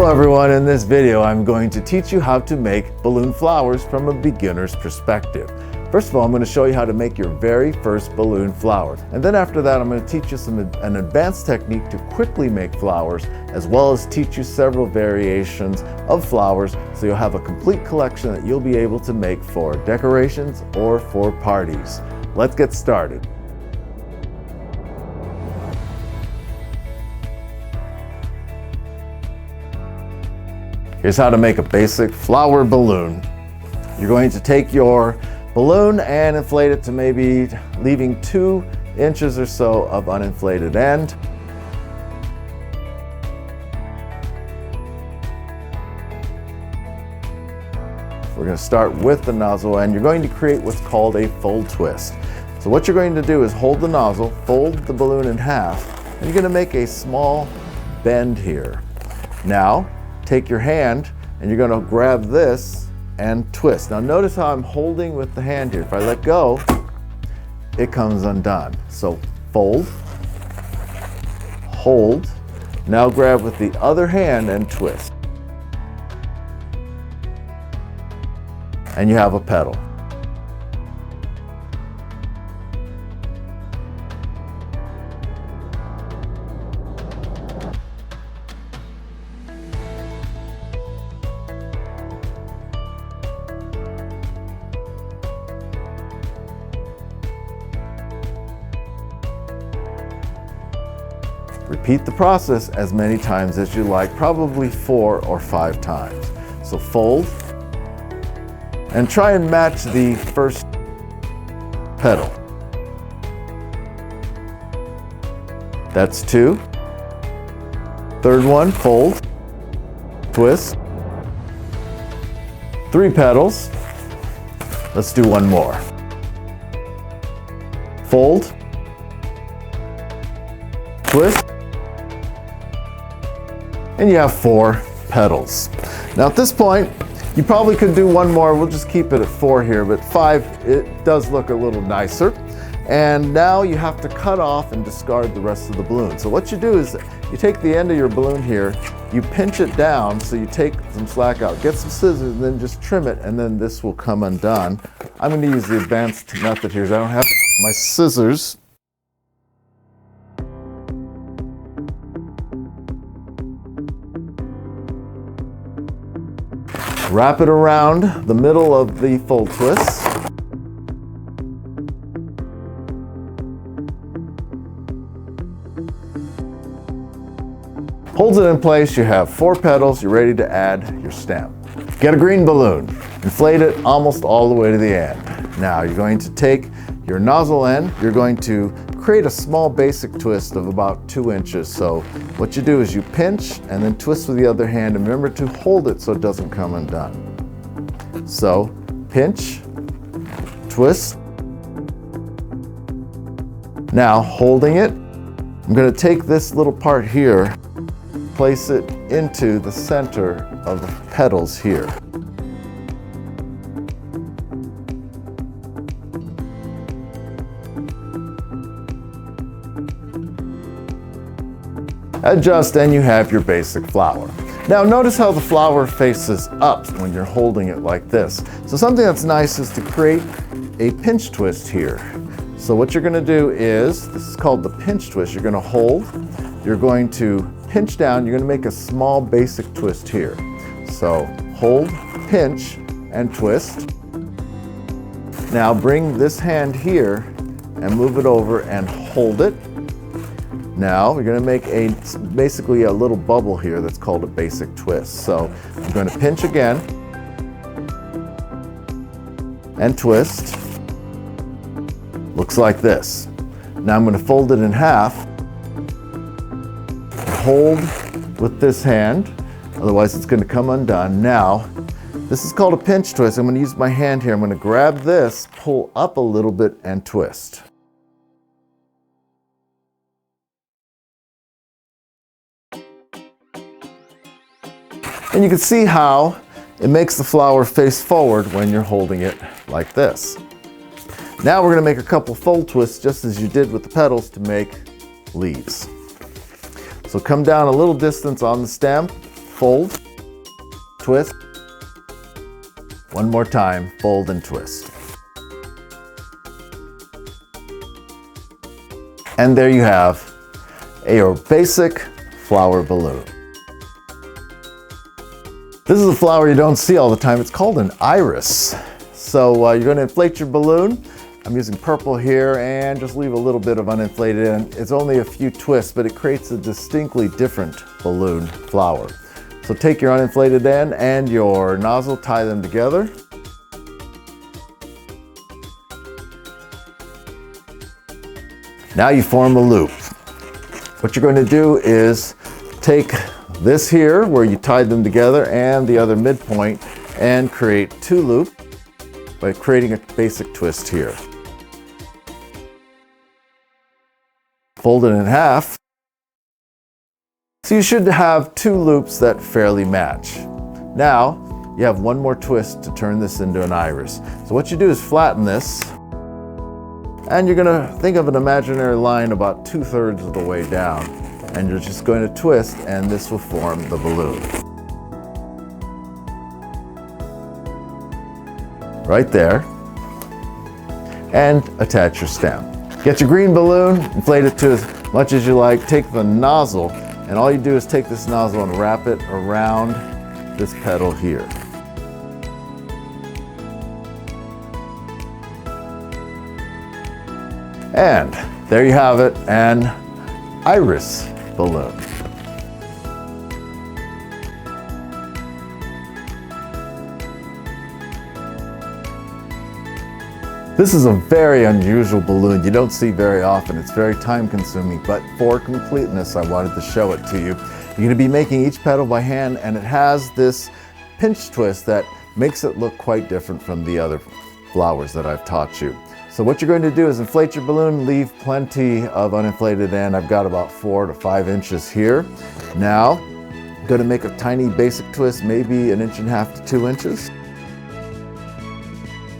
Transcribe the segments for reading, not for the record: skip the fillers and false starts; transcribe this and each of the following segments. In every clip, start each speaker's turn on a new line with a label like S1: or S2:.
S1: Hello everyone, in this video I'm going to teach you how to make balloon flowers from a beginner's perspective. First of all, I'm going to show you how to make your very first balloon flower. And then after that, I'm going to teach you an advanced technique to quickly make flowers, as well as teach you several variations of flowers so you'll have a complete collection that you'll be able to make for decorations or for parties. Let's get started. Here's how to make a basic flower balloon. You're going to take your balloon and inflate it to maybe leaving 2 inches or so of uninflated end. We're going to start with the nozzle, and you're going to create what's called a fold twist. So what you're going to do is hold the nozzle, fold the balloon in half, and you're going to make a small bend here. Now, take your hand and you're going to grab this and twist. Now notice how I'm holding with the hand here. If I let go, it comes undone. So fold, hold, now grab with the other hand and twist. And you have a petal. Repeat the process as many times as you like, probably 4 or 5 times. So fold and try and match the first petal. That's 2. Third one, fold, twist, 3 petals. Let's do one more. Fold, twist, and you have 4 petals. Now at this point, you probably could do one more. We'll just keep it at 4 here, but 5, it does look a little nicer. And now you have to cut off and discard the rest of the balloon. So what you do is you take the end of your balloon here, you pinch it down, so you take some slack out, get some scissors, and then just trim it, and then this will come undone. I'm going to use the advanced method here, so I don't have my scissors. Wrap it around the middle of the fold twist. Holds it in place, you have 4 petals, you're ready to add your stem. Get a green balloon, inflate it almost all the way to the end. Now you're going to take your nozzle end, you're going to create a small basic twist of about 2 inches. So what you do is you pinch and then twist with the other hand, and remember to hold it so it doesn't come undone. So pinch, twist. Now holding it, I'm going to take this little part here, place it into the center of the petals here. Adjust and you have your basic flower. Now notice how the flower faces up when you're holding it like this. So something that's nice is to create a pinch twist here. So what you're going to do is, this is called the pinch twist, you're going to hold, you're going to pinch down, you're going to make a small basic twist here. So hold, pinch, and twist. Now bring this hand here and move it over and hold it. Now we're going to make basically a little bubble here that's called a basic twist. So I'm going to pinch again and twist. Looks like this. Now I'm going to fold it in half, hold with this hand, otherwise it's going to come undone. Now this is called a pinch twist. I'm going to use my hand here. I'm going to grab this, pull up a little bit, and twist. And you can see how it makes the flower face forward when you're holding it like this. Now we're going to make a couple fold twists just as you did with the petals to make leaves. So come down a little distance on the stem, fold, twist. One more time, fold and twist. And there you have your basic flower balloon. This is a flower you don't see all the time. It's called an iris. So you're going to inflate your balloon. I'm using purple here and just leave a little bit of uninflated end. It's only a few twists, but it creates a distinctly different balloon flower. So take your uninflated end and your nozzle, tie them together. Now you form a loop. What you're going to do is take this here where you tied them together and the other midpoint and create two loops by creating a basic twist here. Fold it in half. So you should have two loops that fairly match. Now you have one more twist to turn this into an iris. So what you do is flatten this, and you're going to think of an imaginary line about 2/3 of the way down, and you're just going to twist and this will form the balloon. Right there. And attach your stem. Get your green balloon, inflate it to as much as you like, take the nozzle, and all you do is take this nozzle and wrap it around this petal here. And there you have it, an iris balloon. This is a very unusual balloon. You don't see very often. It's very time consuming, but for completeness, I wanted to show it to you. You're going to be making each petal by hand, and it has this pinch twist that makes it look quite different from the other flowers that I've taught you. So what you're going to do is inflate your balloon, leave plenty of uninflated end. I've got about 4 to 5 inches here. Now, I'm going to make a tiny basic twist, maybe 1.5 to 2 inches.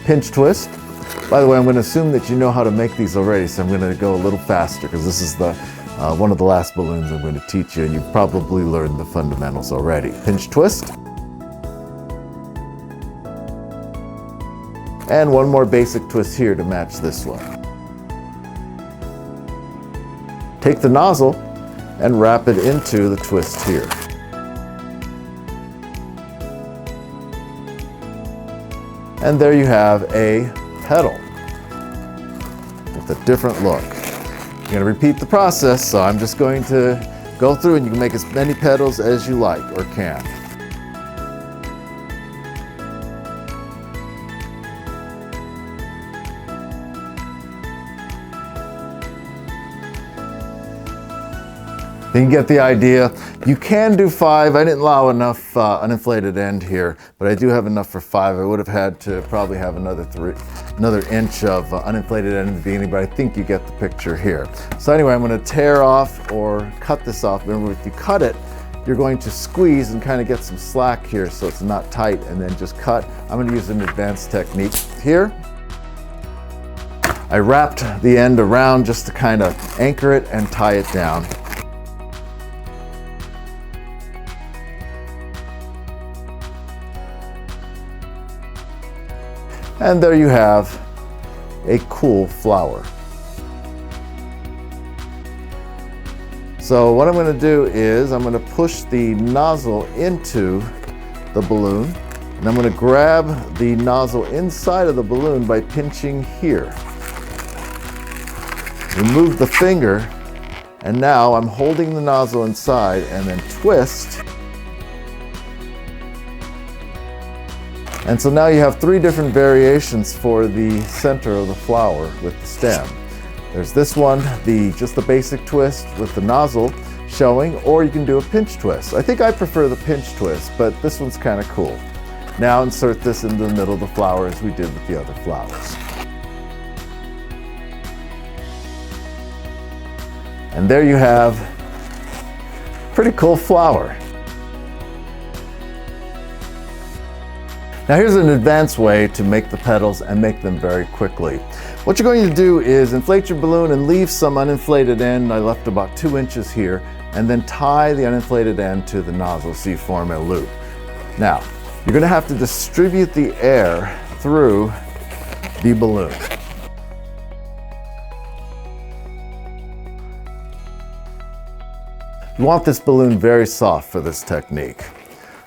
S1: Pinch twist. By the way, I'm going to assume that you know how to make these already, so I'm going to go a little faster because this is the one of the last balloons I'm going to teach you, and you've probably learned the fundamentals already. Pinch twist. And one more basic twist here to match this one. Take the nozzle and wrap it into the twist here. And there you have a petal with a different look. You're going to repeat the process, so I'm just going to go through and you can make as many petals as you like or can. You get the idea. You can do 5. I didn't allow enough uninflated end here, but I do have enough for 5. I would have had to probably have another inch of uninflated end in the beginning, but I think you get the picture here. So anyway, I'm going to tear off or cut this off. Remember, if you cut it, you're going to squeeze and kind of get some slack here so it's not tight, and then just cut. I'm going to use an advanced technique here. I wrapped the end around just to kind of anchor it and tie it down. And there you have a cool flower. So what I'm going to do is I'm going to push the nozzle into the balloon, and I'm going to grab the nozzle inside of the balloon by pinching here. Remove the finger, and now I'm holding the nozzle inside and then twist. And so now you have 3 different variations for the center of the flower with the stem. There's this one, just the basic twist with the nozzle showing, or you can do a pinch twist. I think I prefer the pinch twist, but this one's kind of cool. Now insert this into the middle of the flower as we did with the other flowers. And there you have a pretty cool flower. Now here's an advanced way to make the petals and make them very quickly. What you're going to do is inflate your balloon and leave some uninflated end. I left about 2 inches here, and then tie the uninflated end to the nozzle so you form a loop. Now, you're going to have to distribute the air through the balloon. You want this balloon very soft for this technique.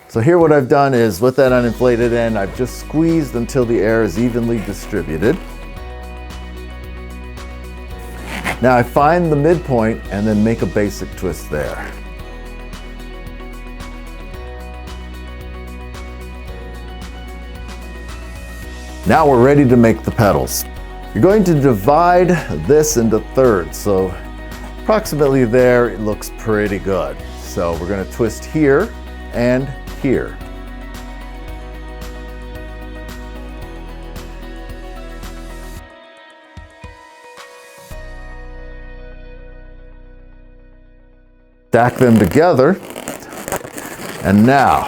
S1: So here what I've done is, with that uninflated end, I've just squeezed until the air is evenly distributed. Now I find the midpoint and then make a basic twist there. Now we're ready to make the petals. You're going to divide this into thirds, so approximately there it looks pretty good. So we're going to twist here and here. Stack them together, and now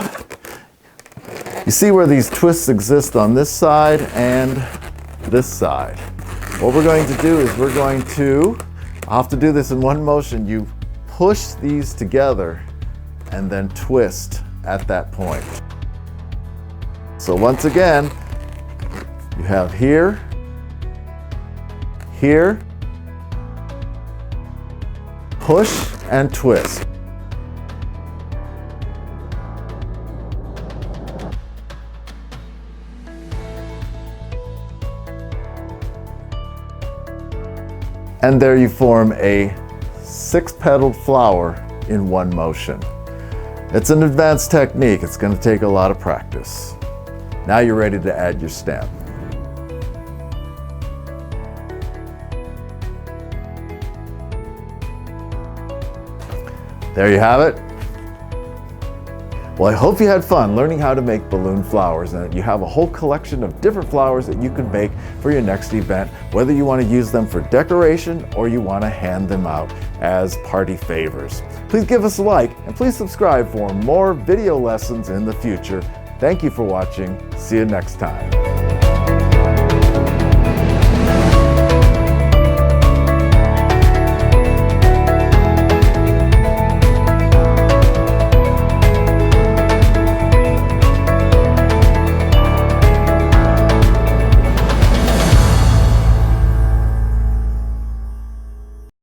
S1: you see where these twists exist on this side and this side. What we're going to do is I'll have to do this in one motion. You push these together and then twist at that point. So once again, you have here, here, push and twist. And there you form a 6-petaled flower in one motion. It's an advanced technique. It's going to take a lot of practice. Now you're ready to add your stem. There you have it. Well, I hope you had fun learning how to make balloon flowers, and that you have a whole collection of different flowers that you can make for your next event, whether you want to use them for decoration or you want to hand them out as party favors. Please give us a like and please subscribe for more video lessons in the future. Thank you for watching. See you next time.